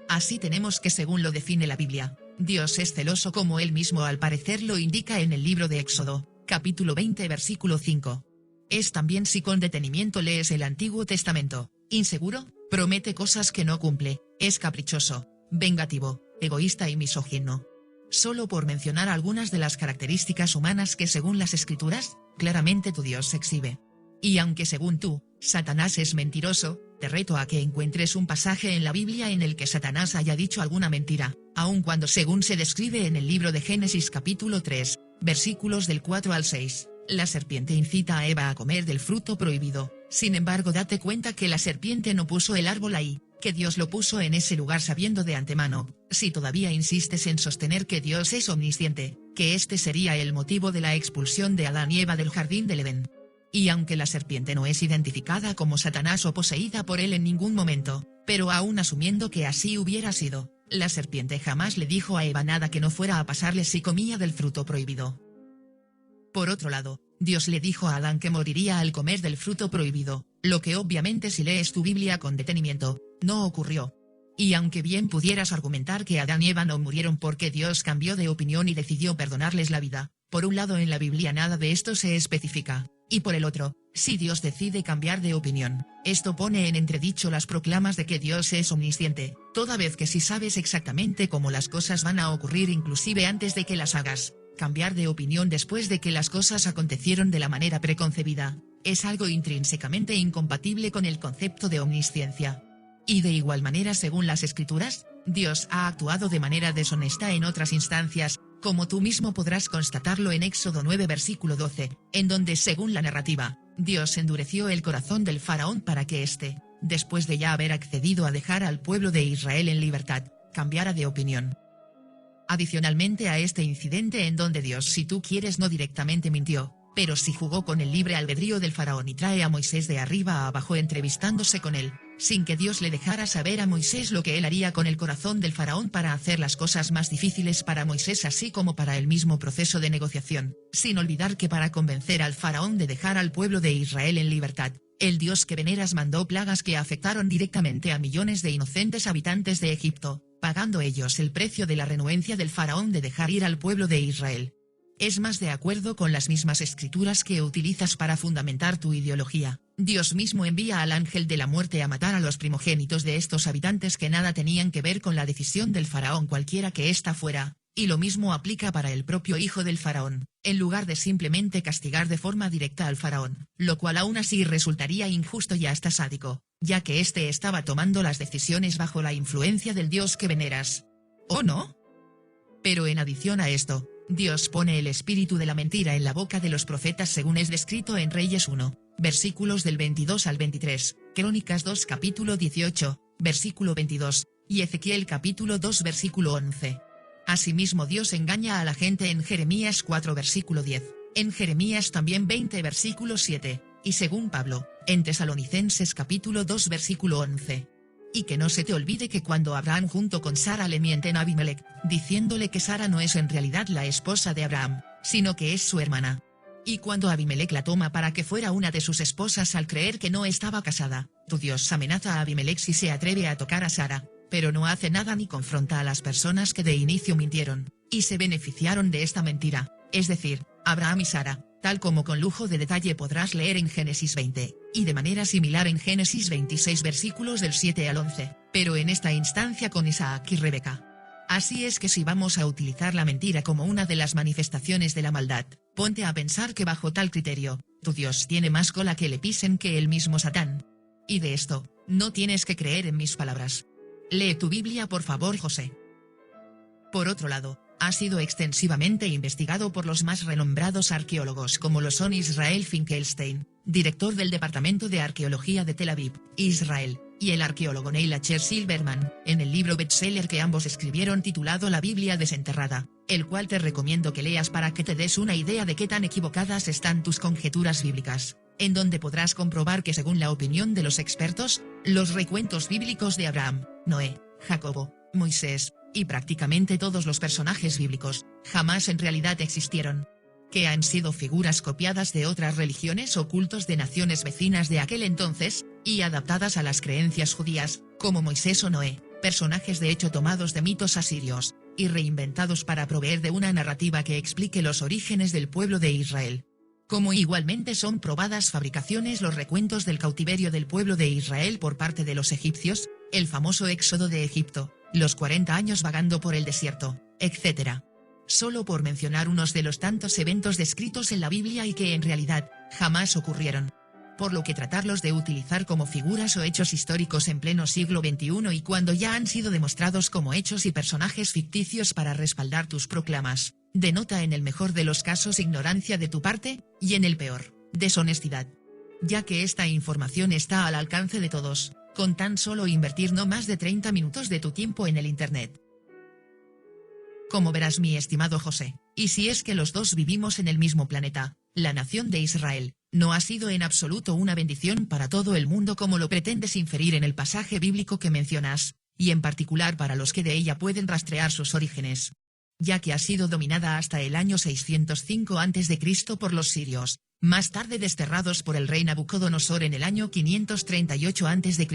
[SPEAKER 1] Así tenemos que, según lo define la Biblia, Dios es celoso, como él mismo al parecer lo indica en el libro de Éxodo, capítulo 20, versículo 5. Es también, si con detenimiento lees el Antiguo Testamento, inseguro, promete cosas que no cumple, es caprichoso, vengativo, egoísta y misógino. Solo por mencionar algunas de las características humanas que, según las Escrituras, claramente tu Dios exhibe. Y aunque según tú, Satanás es mentiroso, te reto a que encuentres un pasaje en la Biblia en el que Satanás haya dicho alguna mentira, aun cuando, según se describe en el libro de Génesis capítulo 3, versículos del 4 al 6, la serpiente incita a Eva a comer del fruto prohibido. Sin embargo, date cuenta que la serpiente no puso el árbol ahí, que Dios lo puso en ese lugar sabiendo de antemano. Si todavía insistes en sostener que Dios es omnisciente, que este sería el motivo de la expulsión de Adán y Eva del jardín del Edén. Y aunque la serpiente no es identificada como Satanás o poseída por él en ningún momento, pero aún asumiendo que así hubiera sido, La serpiente jamás le dijo a Eva nada que no fuera a pasarle si comía del fruto prohibido. Por otro lado, Dios le dijo a Adán que moriría al comer del fruto prohibido, lo que obviamente si lees tu Biblia con detenimiento, no ocurrió. Y aunque bien pudieras argumentar que Adán y Eva no murieron porque Dios cambió de opinión y decidió perdonarles la vida, por un lado en la Biblia nada de esto se especifica, y por el otro, si Dios decide cambiar de opinión, esto pone en entredicho las proclamas de que Dios es omnisciente, toda vez que si sabes exactamente cómo las cosas van a ocurrir inclusive antes de que las hagas, cambiar de opinión después de que las cosas acontecieron de la manera preconcebida, es algo intrínsecamente incompatible con el concepto de omnisciencia. Y de igual manera según las Escrituras, Dios ha actuado de manera deshonesta en otras instancias, como tú mismo podrás constatarlo en Éxodo 9 versículo 12, en donde según la narrativa, Dios endureció el corazón del faraón para que éste, después de ya haber accedido a dejar al pueblo de Israel en libertad, cambiara de opinión. Adicionalmente a este incidente en donde Dios si tú quieres no directamente mintió, pero sí jugó con el libre albedrío del faraón y trae a Moisés de arriba a abajo entrevistándose con él, sin que Dios le dejara saber a Moisés lo que él haría con el corazón del faraón para hacer las cosas más difíciles para Moisés así como para el mismo proceso de negociación, sin olvidar que para convencer al faraón de dejar al pueblo de Israel en libertad, el Dios que veneras mandó plagas que afectaron directamente a millones de inocentes habitantes de Egipto, pagando ellos el precio de la renuencia del faraón de dejar ir al pueblo de Israel. Es más de acuerdo con las mismas escrituras que utilizas para fundamentar tu ideología. Dios mismo envía al ángel de la muerte a matar a los primogénitos de estos habitantes que nada tenían que ver con la decisión del faraón cualquiera que ésta fuera, y lo mismo aplica para el propio hijo del faraón, en lugar de simplemente castigar de forma directa al faraón, lo cual aún así resultaría injusto y hasta sádico, ya que éste estaba tomando las decisiones bajo la influencia del Dios que veneras. ¿O no? Pero en adición a esto, Dios pone el espíritu de la mentira en la boca de los profetas según es descrito en Reyes 1, versículos del 22 al 23, Crónicas 2 capítulo 18, versículo 22, y Ezequiel capítulo 2 versículo 11. Asimismo Dios engaña a la gente en Jeremías 4 versículo 10, en Jeremías también 20 versículo 7, y según Pablo, en Tesalonicenses capítulo 2 versículo 11. Y que no se te olvide que cuando Abraham junto con Sara le mienten a Abimelech, diciéndole que Sara no es en realidad la esposa de Abraham, sino que es su hermana. Y cuando Abimelech la toma para que fuera una de sus esposas al creer que no estaba casada, tu Dios amenaza a Abimelech si se atreve a tocar a Sara, pero no hace nada ni confronta a las personas que de inicio mintieron, y se beneficiaron de esta mentira, es decir, Abraham y Sara, tal como con lujo de detalle podrás leer en Génesis 20, y de manera similar en Génesis 26 versículos del 7 al 11, pero en esta instancia con Isaac y Rebeca. Así es que si vamos a utilizar la mentira como una de las manifestaciones de la maldad, ponte a pensar que bajo tal criterio, tu Dios tiene más cola que le pisen que el mismo Satán. Y de esto, no tienes que creer en mis palabras. Lee tu Biblia por favor, José. Por otro lado, ha sido extensivamente investigado por los más renombrados arqueólogos como lo son Israel Finkelstein, director del Departamento de Arqueología de Tel Aviv, Israel, y el arqueólogo Neil H. Silverman, en el libro bestseller que ambos escribieron titulado La Biblia desenterrada, el cual te recomiendo que leas para que te des una idea de qué tan equivocadas están tus conjeturas bíblicas, en donde podrás comprobar que según la opinión de los expertos, los recuentos bíblicos de Abraham, Noé, Jacobo, Moisés, y prácticamente todos los personajes bíblicos, jamás en realidad existieron. Que han sido figuras copiadas de otras religiones o cultos de naciones vecinas de aquel entonces, y adaptadas a las creencias judías, como Moisés o Noé, personajes de hecho tomados de mitos asirios, y reinventados para proveer de una narrativa que explique los orígenes del pueblo de Israel. Como igualmente son probadas fabricaciones los recuentos del cautiverio del pueblo de Israel por parte de los egipcios, el famoso éxodo de Egipto, los 40 años vagando por el desierto, etc. Solo por mencionar unos de los tantos eventos descritos en la Biblia y que en realidad, jamás ocurrieron. Por lo que tratarlos de utilizar como figuras o hechos históricos en pleno siglo XXI y cuando ya han sido demostrados como hechos y personajes ficticios para respaldar tus proclamas, denota en el mejor de los casos ignorancia de tu parte, y en el peor, deshonestidad. Ya que esta información está al alcance de todos, con tan solo invertir no más de 30 minutos de tu tiempo en el Internet. Como verás mi estimado José, y si es que los dos vivimos en el mismo planeta, la nación de Israel, no ha sido en absoluto una bendición para todo el mundo como lo pretendes inferir en el pasaje bíblico que mencionas, y en particular para los que de ella pueden rastrear sus orígenes, ya que ha sido dominada hasta el año 605 a.C. por los sirios, más tarde desterrados por el rey Nabucodonosor en el año 538 a.C.,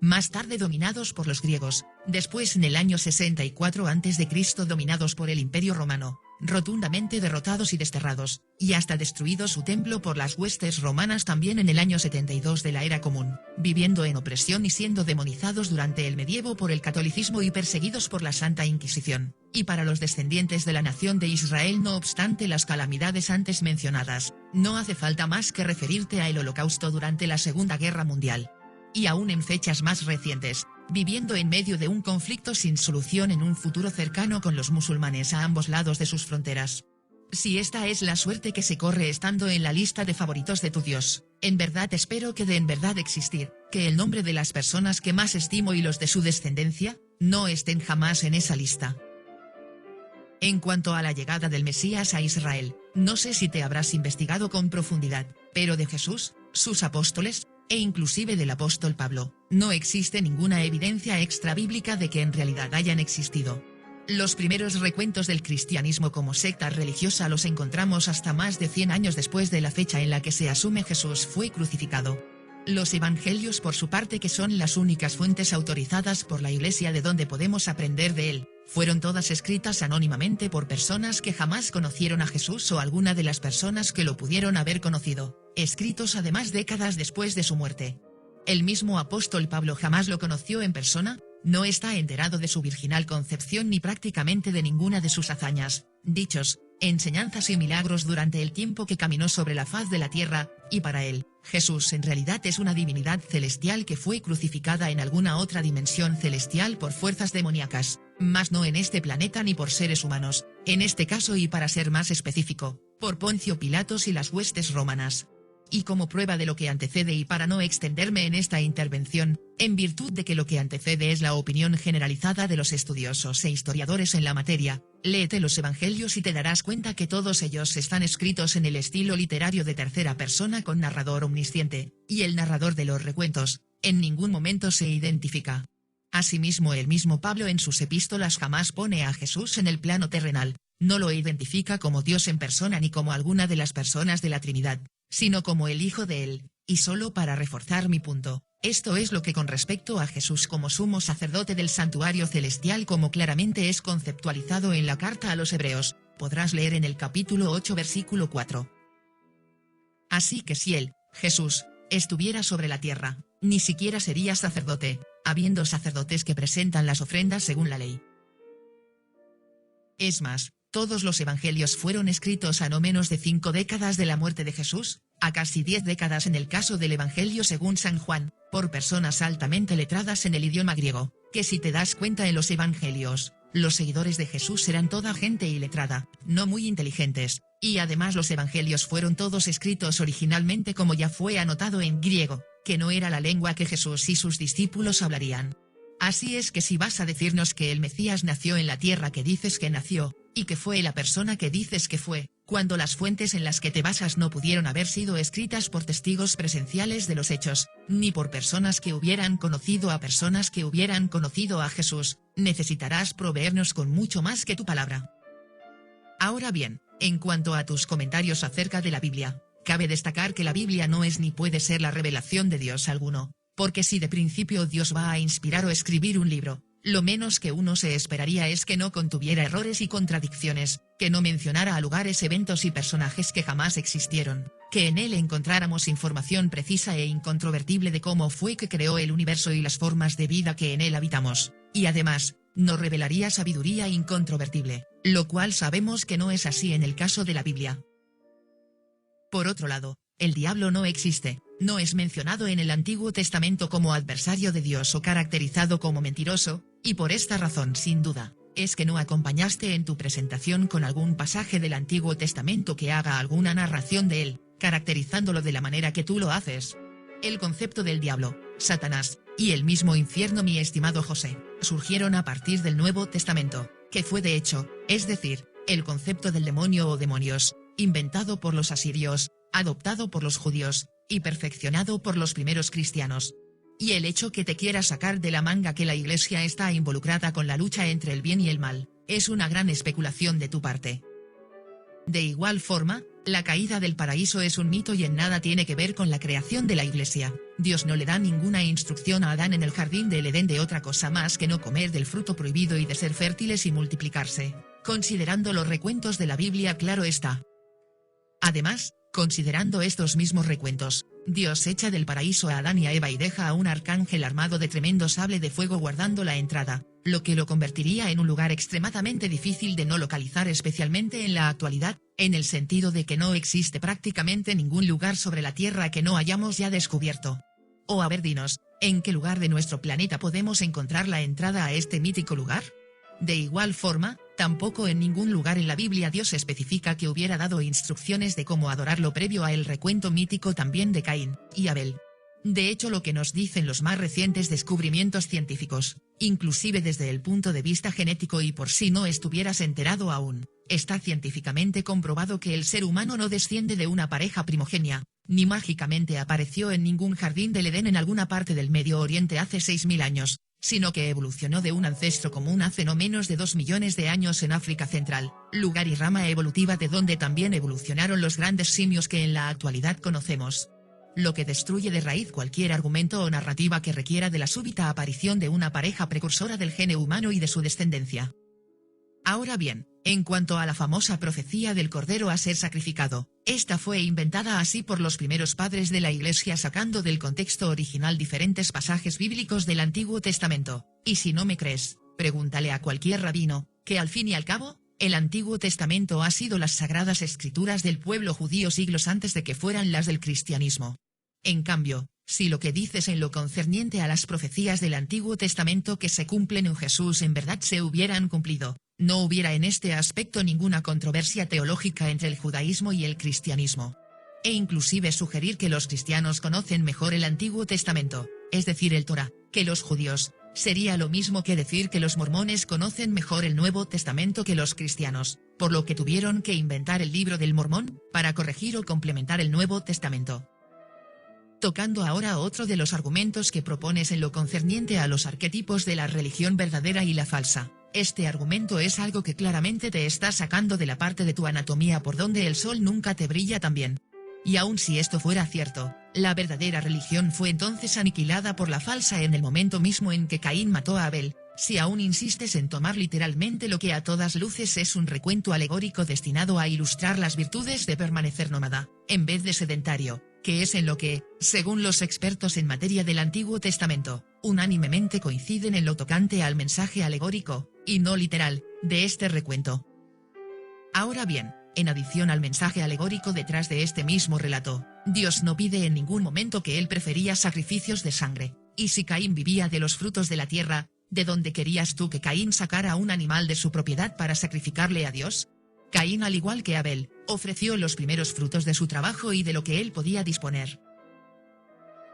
[SPEAKER 1] más tarde dominados por los griegos, después en el año 64 a.C. dominados por el Imperio Romano, rotundamente derrotados y desterrados, y hasta destruido su templo por las huestes romanas también en el año 72 de la Era Común, viviendo en opresión y siendo demonizados durante el medievo por el catolicismo y perseguidos por la Santa Inquisición, y para los descendientes de la nación de Israel no obstante las calamidades antes mencionadas, no hace falta más que referirte al Holocausto durante la Segunda Guerra Mundial. Y aún en fechas más recientes, viviendo en medio de un conflicto sin solución en un futuro cercano con los musulmanes a ambos lados de sus fronteras. Si esta es la suerte que se corre estando en la lista de favoritos de tu Dios, en verdad espero que de en verdad existir, que el nombre de las personas que más estimo y los de su descendencia, no estén jamás en esa lista. En cuanto a la llegada del Mesías a Israel, no sé si te habrás investigado con profundidad, pero de Jesús, sus apóstoles, e inclusive del apóstol Pablo, no existe ninguna evidencia extrabíblica de que en realidad hayan existido. Los primeros recuentos del cristianismo como secta religiosa los encontramos hasta más de 100 años después de la fecha en la que se asume Jesús fue crucificado. Los evangelios por su parte, que son las únicas fuentes autorizadas por la Iglesia de donde podemos aprender de él, fueron todas escritas anónimamente por personas que jamás conocieron a Jesús o alguna de las personas que lo pudieron haber conocido, escritos además décadas después de su muerte. El mismo apóstol Pablo jamás lo conoció en persona, no está enterado de su virginal concepción ni prácticamente de ninguna de sus hazañas, dichos, enseñanzas y milagros durante el tiempo que caminó sobre la faz de la tierra, y para él, Jesús en realidad es una divinidad celestial que fue crucificada en alguna otra dimensión celestial por fuerzas demoníacas, mas no en este planeta ni por seres humanos, en este caso y para ser más específico, por Poncio Pilatos y las huestes romanas. Y como prueba de lo que antecede y para no extenderme en esta intervención, en virtud de que lo que antecede es la opinión generalizada de los estudiosos e historiadores en la materia, léete los evangelios y te darás cuenta que todos ellos están escritos en el estilo literario de tercera persona con narrador omnisciente, y el narrador de los recuentos, en ningún momento se identifica. Asimismo, el mismo Pablo en sus epístolas jamás pone a Jesús en el plano terrenal, no lo identifica como Dios en persona ni como alguna de las personas de la Trinidad, sino como el Hijo de él, y solo para reforzar mi punto, esto es lo que con respecto a Jesús como sumo sacerdote del santuario celestial como claramente es conceptualizado en la carta a los Hebreos, podrás leer en el capítulo 8 versículo 4. Así que si él, Jesús, estuviera sobre la tierra, ni siquiera sería sacerdote, habiendo sacerdotes que presentan las ofrendas según la ley. Es más, todos los evangelios fueron escritos a no menos de 5 décadas de la muerte de Jesús, a casi 10 décadas en el caso del Evangelio según San Juan, por personas altamente letradas en el idioma griego, que si te das cuenta en los evangelios, los seguidores de Jesús eran toda gente iletrada, no muy inteligentes, y además los evangelios fueron todos escritos originalmente como ya fue anotado en griego, que no era la lengua que Jesús y sus discípulos hablarían. Así es que si vas a decirnos que el Mesías nació en la tierra que dices que nació, y que fue la persona que dices que fue, cuando las fuentes en las que te basas no pudieron haber sido escritas por testigos presenciales de los hechos, ni por personas que hubieran conocido a personas que hubieran conocido a Jesús, necesitarás proveernos con mucho más que tu palabra. Ahora bien, en cuanto a tus comentarios acerca de la Biblia, cabe destacar que la Biblia no es ni puede ser la revelación de Dios alguno, porque si de principio Dios va a inspirar o escribir un libro, lo menos que uno se esperaría es que no contuviera errores y contradicciones, que no mencionara a lugares, eventos y personajes que jamás existieron, que en él encontráramos información precisa e incontrovertible de cómo fue que creó el universo y las formas de vida que en él habitamos, y además, nos revelaría sabiduría incontrovertible, lo cual sabemos que no es así en el caso de la Biblia. Por otro lado, el diablo no existe, no es mencionado en el Antiguo Testamento como adversario de Dios o caracterizado como mentiroso, y por esta razón sin duda, es que no acompañaste en tu presentación con algún pasaje del Antiguo Testamento que haga alguna narración de él, caracterizándolo de la manera que tú lo haces. El concepto del diablo, Satanás, y el mismo infierno, mi estimado José, surgieron a partir del Nuevo Testamento, que fue de hecho, es decir, el concepto del demonio o demonios, inventado por los asirios, adoptado por los judíos, y perfeccionado por los primeros cristianos. y el hecho que te quiera sacar de la manga que la Iglesia está involucrada con la lucha entre el bien y el mal, es una gran especulación de tu parte. De igual forma, la caída del paraíso es un mito y en nada tiene que ver con la creación de la Iglesia. Dios no le da ninguna instrucción a Adán en el jardín del Edén de otra cosa más que no comer del fruto prohibido y de ser fértiles y multiplicarse, considerando los recuentos de la Biblia, claro está. Además, considerando estos mismos recuentos, Dios echa del paraíso a Adán y a Eva y deja a un arcángel armado de tremendo sable de fuego guardando la entrada, lo que lo convertiría en un lugar extremadamente difícil de no localizar, especialmente en la actualidad, en el sentido de que no existe prácticamente ningún lugar sobre la Tierra que no hayamos ya descubierto. O a ver, dinos, ¿en qué lugar de nuestro planeta podemos encontrar la entrada a este mítico lugar? De igual forma, tampoco en ningún lugar en la Biblia Dios especifica que hubiera dado instrucciones de cómo adorarlo previo a el recuento mítico también de Caín y Abel. De hecho, lo que nos dicen los más recientes descubrimientos científicos, inclusive desde el punto de vista genético y por si no estuvieras enterado aún, está científicamente comprobado que el ser humano no desciende de una pareja primogénea, ni mágicamente apareció en ningún jardín del Edén en alguna parte del Medio Oriente hace 6000 años, sino que evolucionó de un ancestro común hace no menos de 2 millones de años en África Central, lugar y rama evolutiva de donde también evolucionaron los grandes simios que en la actualidad conocemos. Lo que destruye de raíz cualquier argumento o narrativa que requiera de la súbita aparición de una pareja precursora del gene humano y de su descendencia. Ahora bien, en cuanto a la famosa profecía del Cordero a ser sacrificado, esta fue inventada así por los primeros padres de la Iglesia sacando del contexto original diferentes pasajes bíblicos del Antiguo Testamento, y si no me crees, pregúntale a cualquier rabino, que al fin y al cabo, el Antiguo Testamento ha sido las sagradas escrituras del pueblo judío siglos antes de que fueran las del cristianismo. En cambio, si lo que dices en lo concerniente a las profecías del Antiguo Testamento que se cumplen en Jesús en verdad se hubieran cumplido, no hubiera en este aspecto ninguna controversia teológica entre el judaísmo y el cristianismo. E inclusive sugerir que los cristianos conocen mejor el Antiguo Testamento, es decir el Torá, que los judíos, sería lo mismo que decir que los mormones conocen mejor el Nuevo Testamento que los cristianos, por lo que tuvieron que inventar el Libro del Mormón, para corregir o complementar el Nuevo Testamento. Tocando ahora otro de los argumentos que propones en lo concerniente a los arquetipos de la religión verdadera y la falsa. Este argumento es algo que claramente te está sacando de la parte de tu anatomía por donde el sol nunca te brilla tan bien. Y aun si esto fuera cierto, la verdadera religión fue entonces aniquilada por la falsa en el momento mismo en que Caín mató a Abel, si aún insistes en tomar literalmente lo que a todas luces es un recuento alegórico destinado a ilustrar las virtudes de permanecer nómada, en vez de sedentario, que es en lo que, según los expertos en materia del Antiguo Testamento, unánimemente coinciden en lo tocante al mensaje alegórico, y no literal, de este recuento. Ahora bien, en adición al mensaje alegórico detrás de este mismo relato, Dios no pide en ningún momento que él prefería sacrificios de sangre, y si Caín vivía de los frutos de la tierra, ¿de dónde querías tú que Caín sacara un animal de su propiedad para sacrificarle a Dios? Caín, al igual que Abel, ofreció los primeros frutos de su trabajo y de lo que él podía disponer.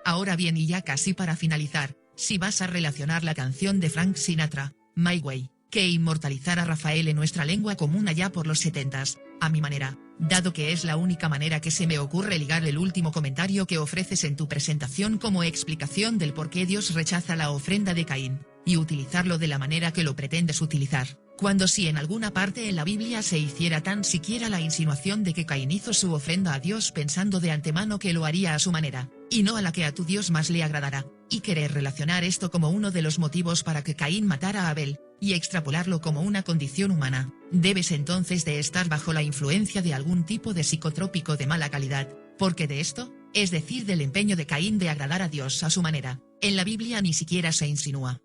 [SPEAKER 1] Ahora bien, y ya casi para finalizar, si vas a relacionar la canción de Frank Sinatra, My Way, que inmortalizara a Rafael en nuestra lengua común allá por los 70s, a mi manera, dado que es la única manera que se me ocurre ligar el último comentario que ofreces en tu presentación como explicación del por qué Dios rechaza la ofrenda de Caín, y utilizarlo de la manera que lo pretendes utilizar, cuando si en alguna parte en la Biblia se hiciera tan siquiera la insinuación de que Caín hizo su ofrenda a Dios pensando de antemano que lo haría a su manera, y no a la que a tu Dios más le agradara, y querer relacionar esto como uno de los motivos para que Caín matara a Abel, y extrapolarlo como una condición humana, debes entonces de estar bajo la influencia de algún tipo de psicotrópico de mala calidad, porque de esto, es decir del empeño de Caín de agradar a Dios a su manera, en la Biblia ni siquiera se insinúa.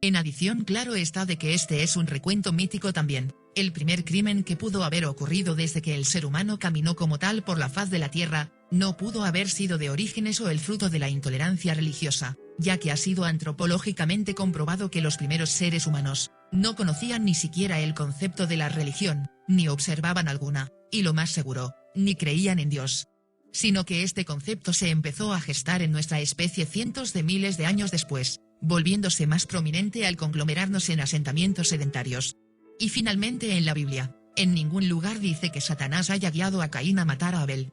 [SPEAKER 1] En adición, claro está de que este es un recuento mítico también, el primer crimen que pudo haber ocurrido desde que el ser humano caminó como tal por la faz de la tierra, no pudo haber sido de orígenes o el fruto de la intolerancia religiosa, ya que ha sido antropológicamente comprobado que los primeros seres humanos, no conocían ni siquiera el concepto de la religión, ni observaban alguna, y lo más seguro, ni creían en Dios. Sino que este concepto se empezó a gestar en nuestra especie cientos de miles de años después, volviéndose más prominente al conglomerarnos en asentamientos sedentarios. Y finalmente en la Biblia, en ningún lugar dice que Satanás haya guiado a Caín a matar a Abel.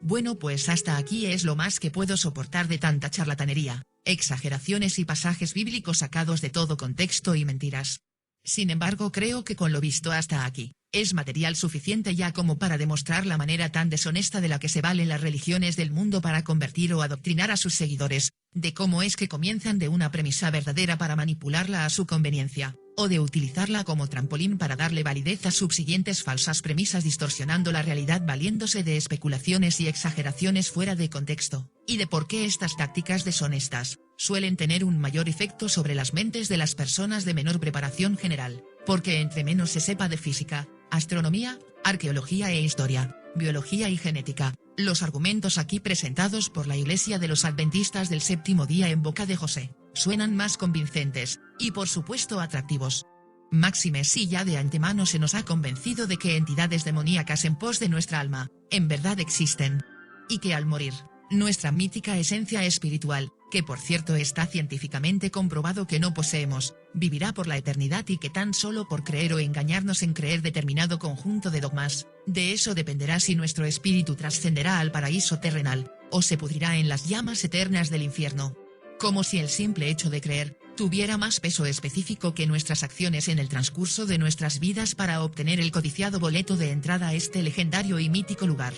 [SPEAKER 1] Bueno, pues hasta aquí es lo más que puedo soportar de tanta charlatanería, exageraciones y pasajes bíblicos sacados de todo contexto y mentiras. Sin embargo, creo que con lo visto hasta aquí, es material suficiente ya como para demostrar la manera tan deshonesta de la que se valen las religiones del mundo para convertir o adoctrinar a sus seguidores, de cómo es que comienzan de una premisa verdadera para manipularla a su conveniencia, o de utilizarla como trampolín para darle validez a subsiguientes falsas premisas distorsionando la realidad valiéndose de especulaciones y exageraciones fuera de contexto, y de por qué estas tácticas deshonestas suelen tener un mayor efecto sobre las mentes de las personas de menor preparación general, porque entre menos se sepa de física, astronomía, arqueología e historia, biología y genética, los argumentos aquí presentados por la Iglesia de los Adventistas del Séptimo Día en boca de José, suenan más convincentes, y por supuesto atractivos. Máxime si ya de antemano se nos ha convencido de que entidades demoníacas en pos de nuestra alma, en verdad existen. Y que al morir, nuestra mítica esencia espiritual, que por cierto está científicamente comprobado que no poseemos, vivirá por la eternidad y que tan solo por creer o engañarnos en creer determinado conjunto de dogmas, de eso dependerá si nuestro espíritu trascenderá al paraíso terrenal, o se pudrirá en las llamas eternas del infierno. Como si el simple hecho de creer, tuviera más peso específico que nuestras acciones en el transcurso de nuestras vidas para obtener el codiciado boleto de entrada a este legendario y mítico lugar.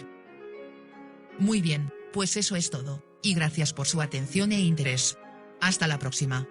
[SPEAKER 1] Muy bien, pues eso es todo, y gracias por su atención e interés. Hasta la próxima.